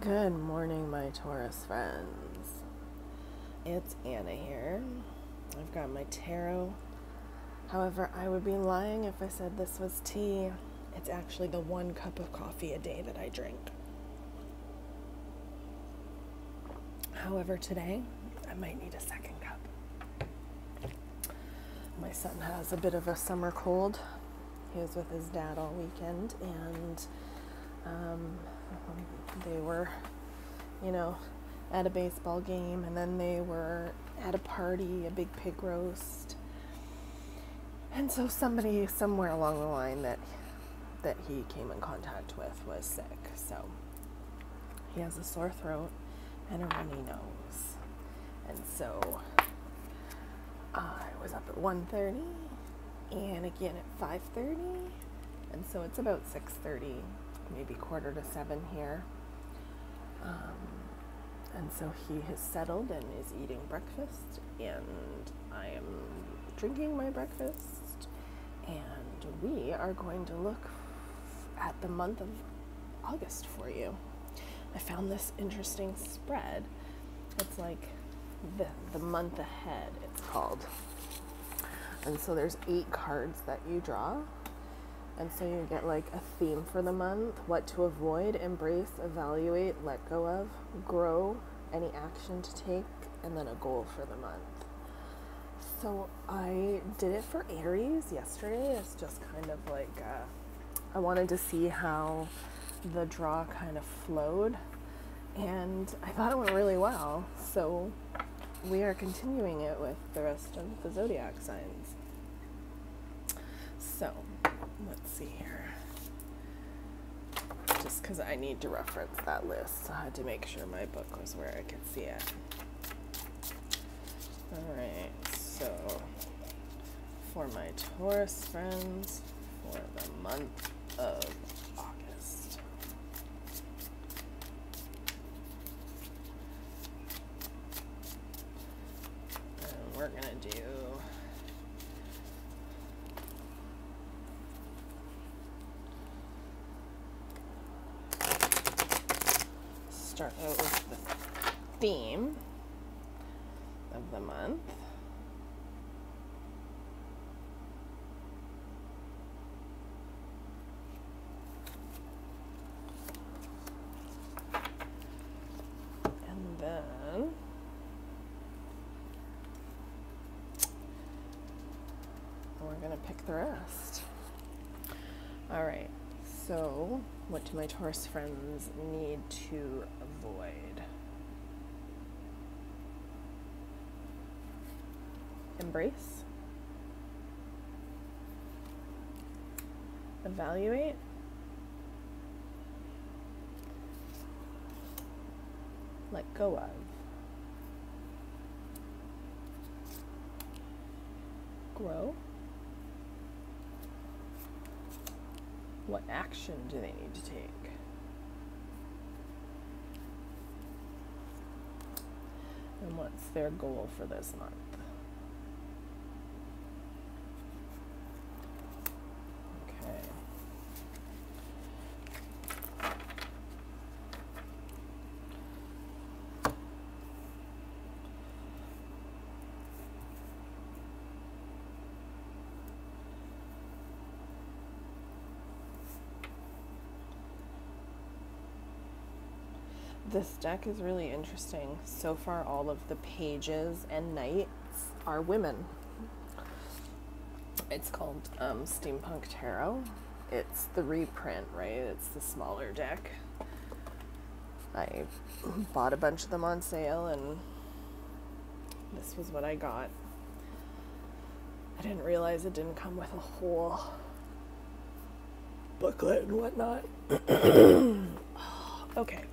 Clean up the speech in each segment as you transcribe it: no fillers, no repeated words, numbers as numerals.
Good morning, my Taurus friends. It's Anna here. I've got my tarot. However, I would be lying if I said this was tea. It's actually the 1 cup of coffee a day that I drink. However, today, I might need a 2nd cup. My son has a bit of a summer cold. He was with his dad all weekend, and they were, at a baseball game, and then they were at a party, a big pig roast. And so somebody somewhere along the line that he came in contact with was sick. So he has a sore throat and a runny nose. And so I was up at 1:30 and again at 5:30. And so it's about 6:30, maybe 6:45 here. And so he has settled and is eating breakfast, and I am drinking my breakfast, and we are going to look at the month of August for you. I found this interesting spread. It's like the month ahead, it's called. And so there's 8 cards that you draw. And so you get like a theme for the month: what to avoid, embrace, evaluate, let go of, grow, any action to take, and then a goal for the month. So I did it for Aries yesterday. It's just kind of like, I wanted to see how the draw kind of flowed, and I thought it went really well. So we are continuing it with the rest of the zodiac signs. So let's see here. Just because I need to reference that list, I had to make sure my book was where I could see it. Alright, so for my Taurus friends for the month of August. And we're going to do start out with the theme of the month. And then we're going to pick the rest. All right. So, what do my Taurus friends need to avoid? Embrace. Evaluate. Let go of. Grow. What action do they need to take? And what's their goal for this month? Okay. This deck is really interesting. So far, all of the pages and knights are women. It's called Steampunk Tarot. It's the reprint, right? It's the smaller deck. I bought a bunch of them on sale, and this was what I got. I didn't realize it didn't come with a whole booklet and whatnot. Okay.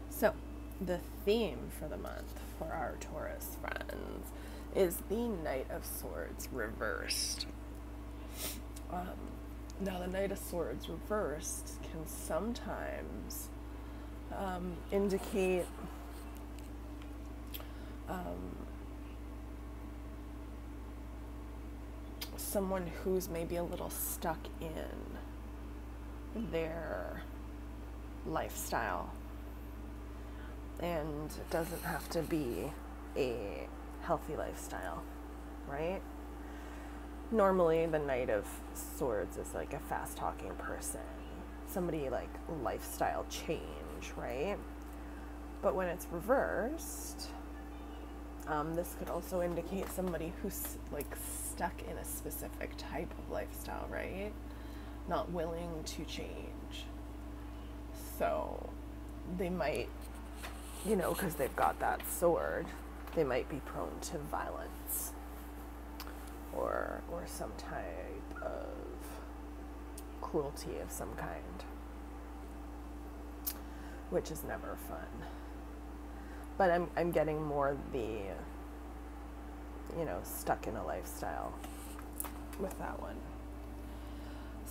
So, the theme for the month for our Taurus friends is the Knight of Swords reversed. Now, the Knight of Swords reversed can sometimes indicate someone who's maybe a little stuck in their lifestyle and it doesn't have to be a healthy lifestyle, right? Normally the Knight of Swords is like a fast-talking person, somebody like lifestyle change, right? But when it's reversed, this could also indicate somebody who's like stuck in a specific type of lifestyle, right? Not willing to change. So they might, you know, because they've got that sword, they might be prone to violence or some type of cruelty of some kind, which is never fun. But I'm getting more the, you know, stuck in a lifestyle with that one.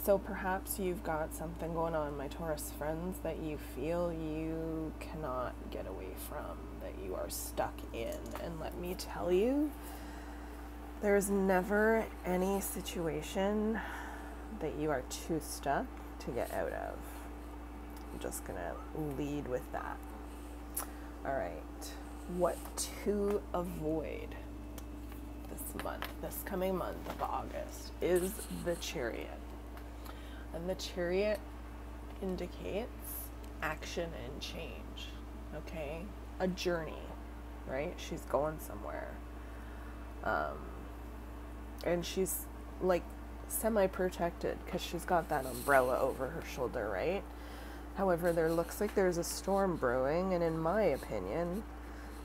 So perhaps you've got something going on, my Taurus friends, that you feel you cannot get away from, that you are stuck in. And let me tell you, there's never any situation that you are too stuck to get out of. I'm just gonna lead with that. All right, what to avoid this month, this coming month of August, is the Chariot. And the Chariot indicates action and change, okay? A journey, right? She's going somewhere. And she's like semi-protected because she's got that umbrella over her shoulder, right? However, there looks like there's a storm brewing, and in my opinion,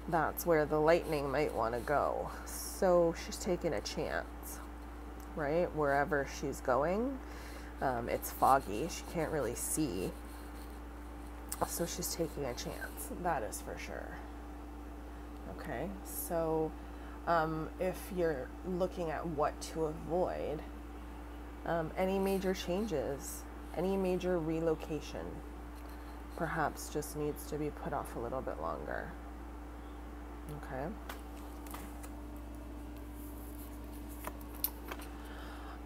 that's where the lightning might want to go. So she's taking a chance, right? Wherever she's going, it's foggy. She can't really see. So she's taking a chance. That is for sure. Okay, so if you're looking at what to avoid, any major changes, any major relocation, perhaps just needs to be put off a little bit longer. Okay.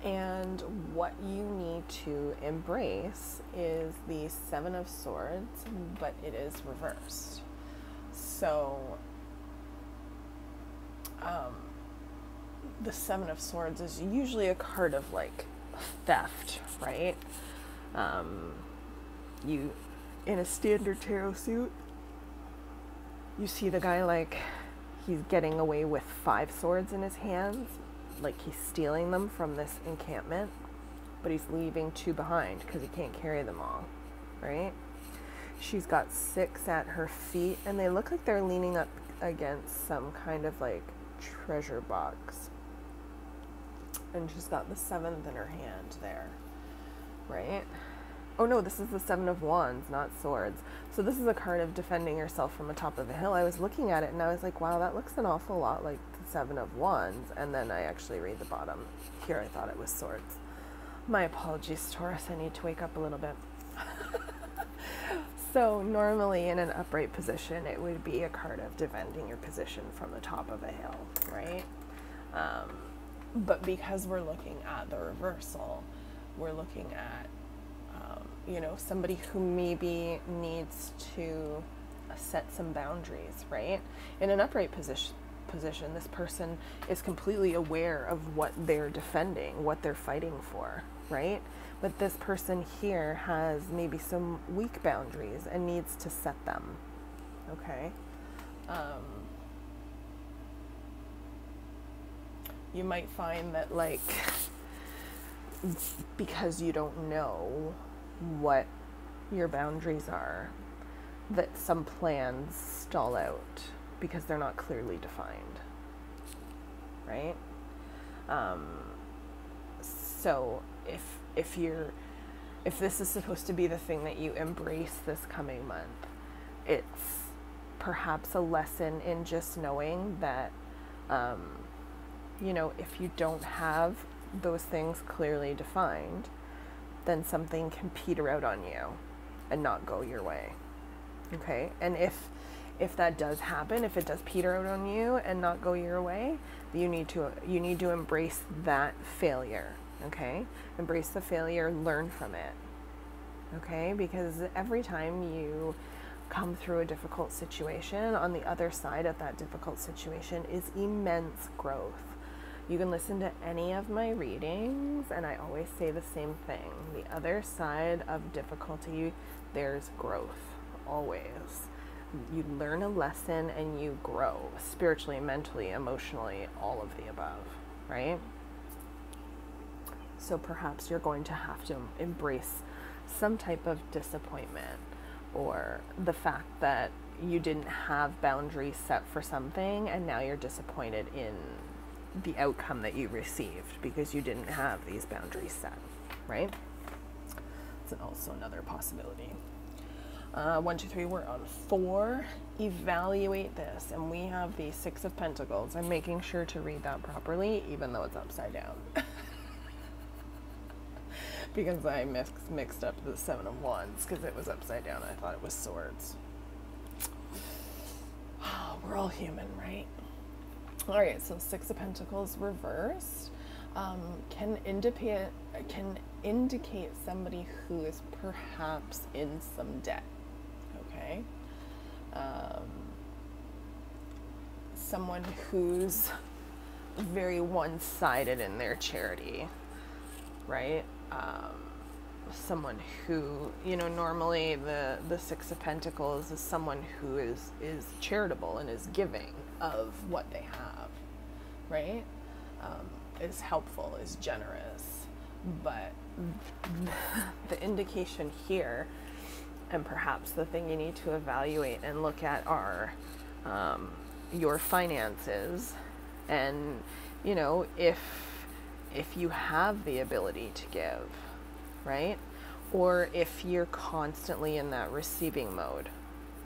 And what you need to embrace is the Seven of Swords, but it is reversed. So, the Seven of Swords is usually a card of like theft, right? You, in a standard tarot suit, you see the guy like he's getting away with 5 swords in his hands, like he's stealing them from this encampment, but he's leaving 2 behind because he can't carry them all, right? She's got 6 at her feet, and they look like they're leaning up against some kind of like treasure box. And she's got the 7th in her hand there, right? Oh no, this is the 7 of Wands, not swords. So this is a card of defending yourself from the top of a hill. I was looking at it and I was like, wow, that looks an awful lot like the 7 of Wands. And then I actually read the bottom. Here I thought it was swords. My apologies, Taurus. I need to wake up a little bit. So normally in an upright position, it would be a card of defending your position from the top of a hill, right? But because we're looking at the reversal, we're looking at you know, somebody who maybe needs to set some boundaries, right? In an upright position, this person is completely aware of what they're defending, what they're fighting for, right? But this person here has maybe some weak boundaries and needs to set them, okay? You might find that, like, because you don't know what your boundaries are, that some plans stall out because they're not clearly defined, right? So if this is supposed to be the thing that you embrace this coming month, it's perhaps a lesson in just knowing that, you know, if you don't have those things clearly defined, then something can peter out on you and not go your way. Okay? And if that does happen, if it does peter out on you and not go your way, you need to embrace that failure. Okay? Embrace the failure, learn from it. Okay? Because every time you come through a difficult situation, on the other side of that difficult situation is immense growth. You can listen to any of my readings, and I always say the same thing. The other side of difficulty, there's growth, always. You learn a lesson and you grow spiritually, mentally, emotionally, all of the above, right? So perhaps you're going to have to embrace some type of disappointment, or the fact that you didn't have boundaries set for something and now you're disappointed in the outcome that you received because you didn't have these boundaries set, right? It's also another possibility. 1, 2, 3, we're on 4. Evaluate this. And we have the 6 of Pentacles. I'm making sure to read that properly, even though it's upside down. Because I mixed up the 7 of Wands because it was upside down. I thought it was swords. We're all human, right? All right, so 6 of Pentacles reversed can indicate somebody who is perhaps in some debt. Okay, someone who's very one-sided in their charity, right? Someone who, you know, normally the 6 of Pentacles is someone who is charitable and is giving of what they have, right? Is helpful, is generous. But the indication here, and perhaps the thing you need to evaluate and look at, are your finances. And, you know, if you have the ability to give, right? Or if you're constantly in that receiving mode,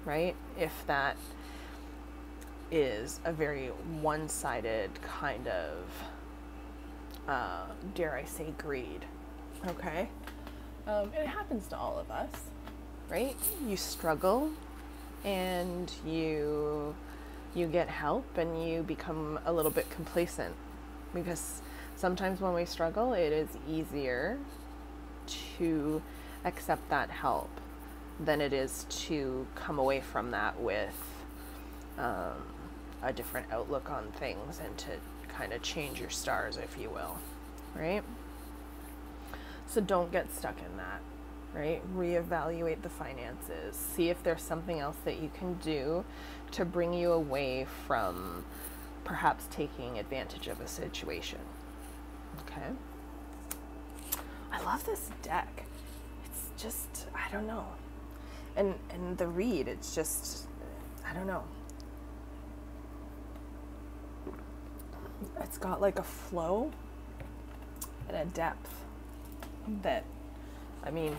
right? If that is a very one-sided kind of, dare I say, greed, okay? It happens to all of us, right? You struggle and you get help and you become a little bit complacent, because sometimes when we struggle, it is easier to accept that help than it is to come away from that with a different outlook on things and to kind of change your stars, if you will, right? So don't get stuck in that, right? Reevaluate the finances. See if there's something else that you can do to bring you away from perhaps taking advantage of a situation. Okay. I love this deck. It's just, I don't know. And the read, it's just, I don't know. It's got like a flow and a depth that, I mean,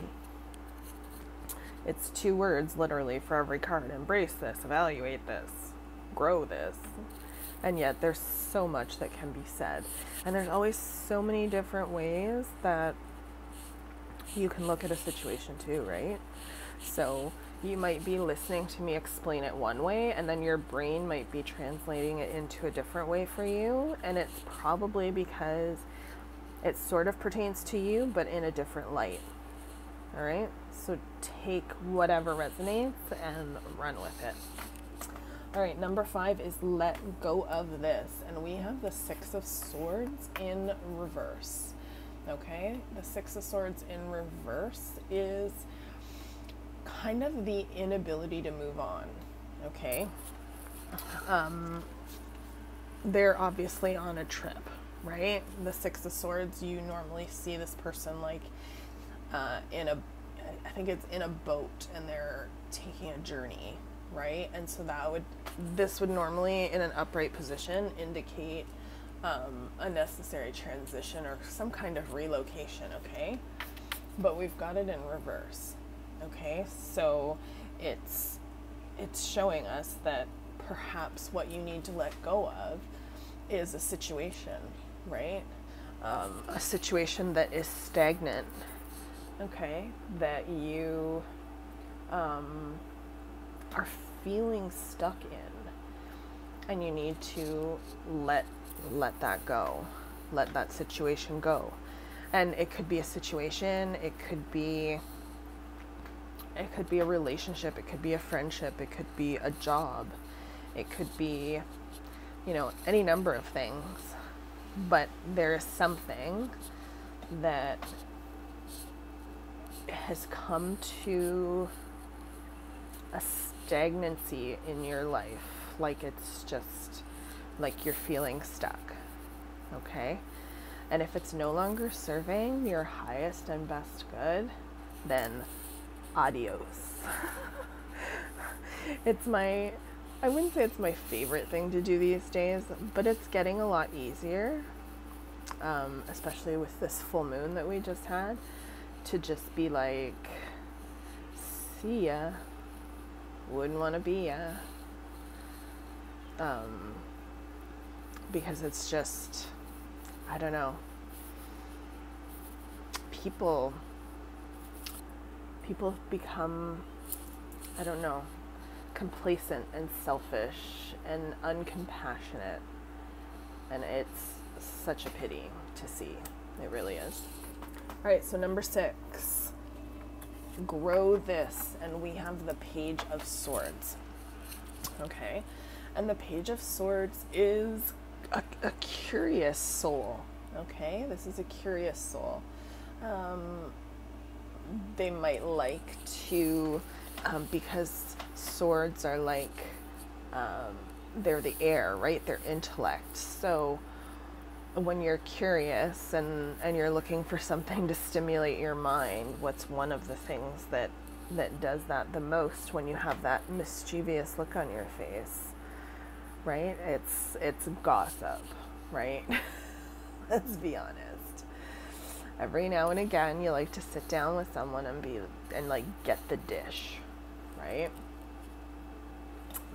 it's 2 words literally for every card. Embrace this, evaluate this, grow this. And yet there's so much that can be said. And there's always so many different ways that you can look at a situation too, right? So you might be listening to me explain it one way, and then your brain might be translating it into a different way for you. And it's probably because it sort of pertains to you, but in a different light. All right? So take whatever resonates and run with it. All right, number 5 is let go of this. And we have the 6 of Swords in reverse. Okay? The 6 of Swords in reverse is kind of the inability to move on. Okay? They're obviously on a trip, right? The 6 of Swords, you normally see this person like I think it's in a boat, and they're taking a journey, right? And so this would normally, in an upright position, indicate a necessary transition or some kind of relocation, okay? But we've got it in reverse, okay? So it's showing us that perhaps what you need to let go of is a situation, right? A situation that is stagnant, okay? That you are feeling stuck in, and you need to let that go, let that situation go. And it could be a situation, it could be It could be a relationship, it could be a friendship, it could be a job, it could be, you know, any number of things. But there is something that has come to a stagnancy in your life. Like it's just like you're feeling stuck. Okay? And if it's no longer serving your highest and best good, then adios. I wouldn't say it's my favorite thing to do these days, but it's getting a lot easier, especially with this full moon that we just had, to just be like, see ya, wouldn't want to be ya. Because it's just, I don't know, people become, I don't know, complacent and selfish and uncompassionate, and it's such a pity to see. It really is. All right, so number 6, grow this, and we have the Page of Swords. Okay, and the Page of Swords is a curious soul. Okay, this is a curious soul. They might like to, because swords are like, they're the air, right? They're intellect. So when you're curious and you're looking for something to stimulate your mind, what's one of the things that does that the most when you have that mischievous look on your face, right? It's gossip, right? Let's be honest. Every now and again, you like to sit down with someone and like get the dish, right?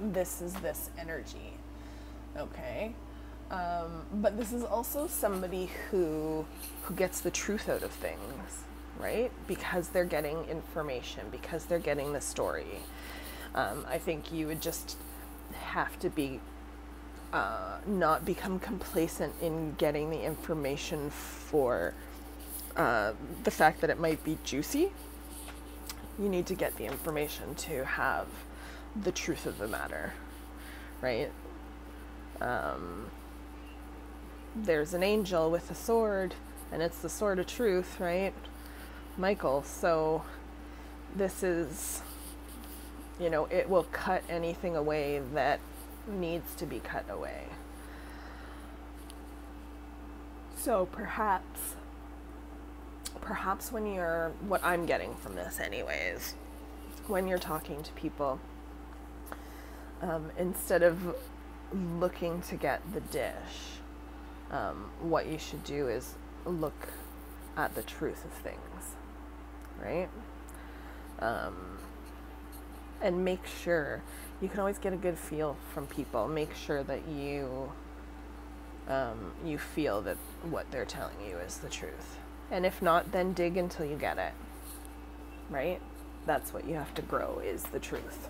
This is this energy, okay? But this is also somebody who gets the truth out of things, right? Because they're getting information, because they're getting the story. I think you would just have to be not become complacent in getting the information for the fact that it might be juicy. You need to get the information to have the truth of the matter, right? There's an angel with a sword, and it's the sword of truth, right? Michael. So this is, you know, it will cut anything away that needs to be cut away. So perhaps when you're, what I'm getting from this anyways, when you're talking to people, instead of looking to get the dish, what you should do is look at the truth of things, right? And make sure, you can always get a good feel from people. Make sure that you feel that what they're telling you is the truth. And if not, then dig until you get it, right? That's what you have to grow, is the truth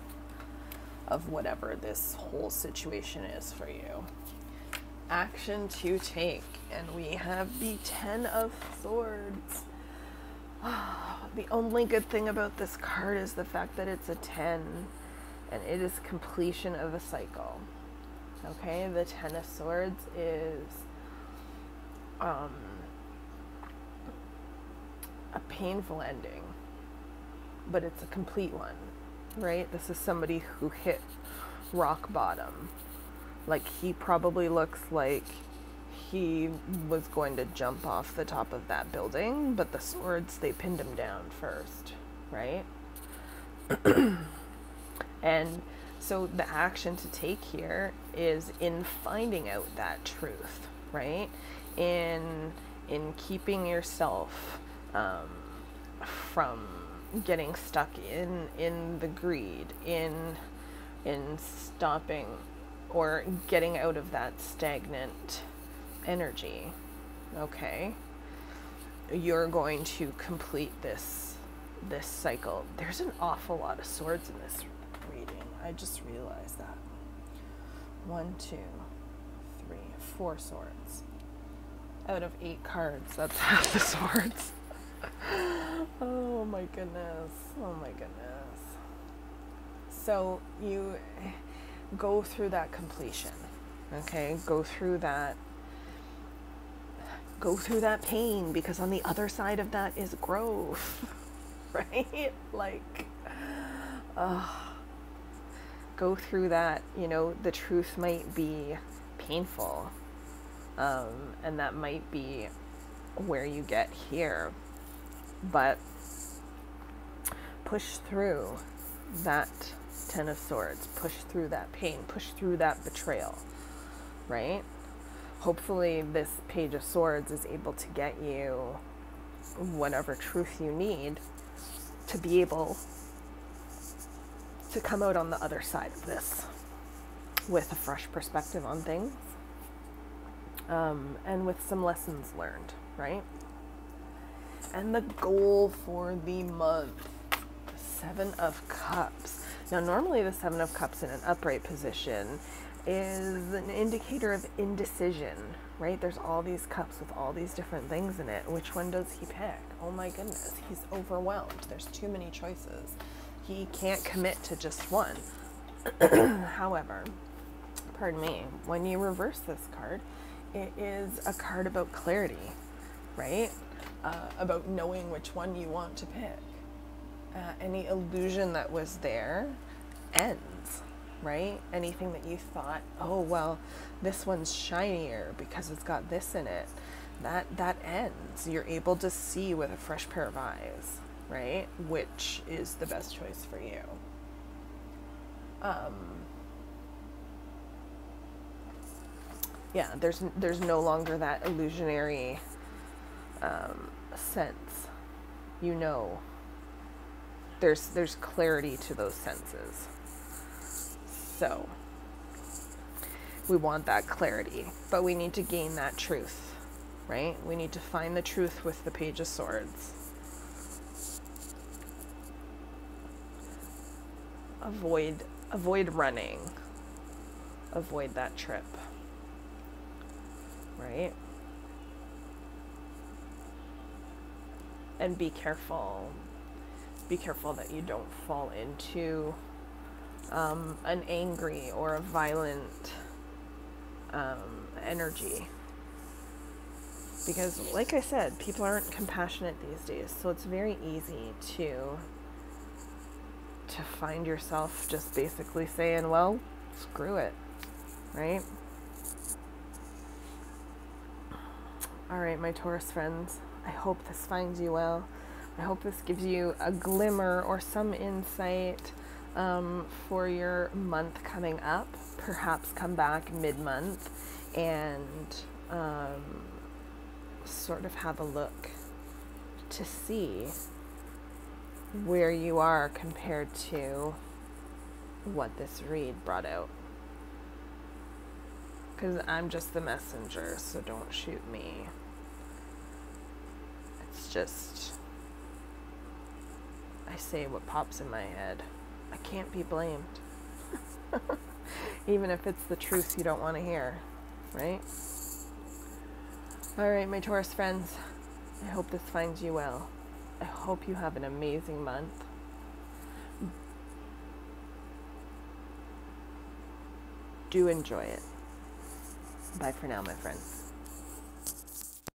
of whatever this whole situation is for you. Action to take, and we have the 10 of Swords. The only good thing about this card is the fact that it's a 10, and it is completion of a cycle. Okay, the 10 of Swords is a painful ending, but it's a complete one, right? This is somebody who hit rock bottom. Like, he probably looks like he was going to jump off the top of that building, but the swords, they pinned him down first, right? And so the action to take here is in finding out that truth, right? In keeping yourself from getting stuck in the greed, in stopping or getting out of that stagnant energy. Okay, you're going to complete this cycle. There's an awful lot of swords in this reading. I just realized that. 1, 2, 3, 4 swords out of 8 cards. That's half the swords. Oh my goodness. Oh my goodness. So you go through that completion, okay? Go through that pain, because on the other side of that is growth, right? Like, go through that. You know, the truth might be painful, and that might be where you get here, but push through that Ten of Swords, push through that pain, push through that betrayal, right? Hopefully this Page of Swords is able to get you whatever truth you need to be able to come out on the other side of this with a fresh perspective on things, and with some lessons learned, right? And the goal for the month, the Seven of Cups. Now, normally the Seven of Cups in an upright position is an indicator of indecision, right? There's all these cups with all these different things in it. Which one does he pick? Oh my goodness, he's overwhelmed. There's too many choices. He can't commit to just one. However, pardon me, when you reverse this card, it is a card about clarity, right? About knowing which one you want to pick. Any illusion that was there ends, right? Anything that you thought, oh, well, this one's shinier because it's got this in it, that ends. You're able to see with a fresh pair of eyes, right? Which is the best choice for you. Yeah, there's no longer that illusionary sense. You know, there's clarity to those senses. So we want that clarity, but we need to gain that truth, right? We need to find the truth with the Page of Swords. Avoid running. Avoid that trip, right? And be careful. Be careful that you don't fall into an angry or a violent energy. Because, like I said, people aren't compassionate these days, so it's very easy to find yourself just basically saying, well, screw it, right? All right, my Taurus friends, I hope this finds you well. I hope this gives you a glimmer or some insight for your month coming up. Perhaps come back mid-month and sort of have a look to see where you are compared to what this read brought out. Because I'm just the messenger, so don't shoot me. It's just, I say what pops in my head. I can't be blamed. Even if it's the truth you don't want to hear, right? All right, my Taurus friends, I hope this finds you well. I hope you have an amazing month. Do enjoy it. Bye for now, my friends.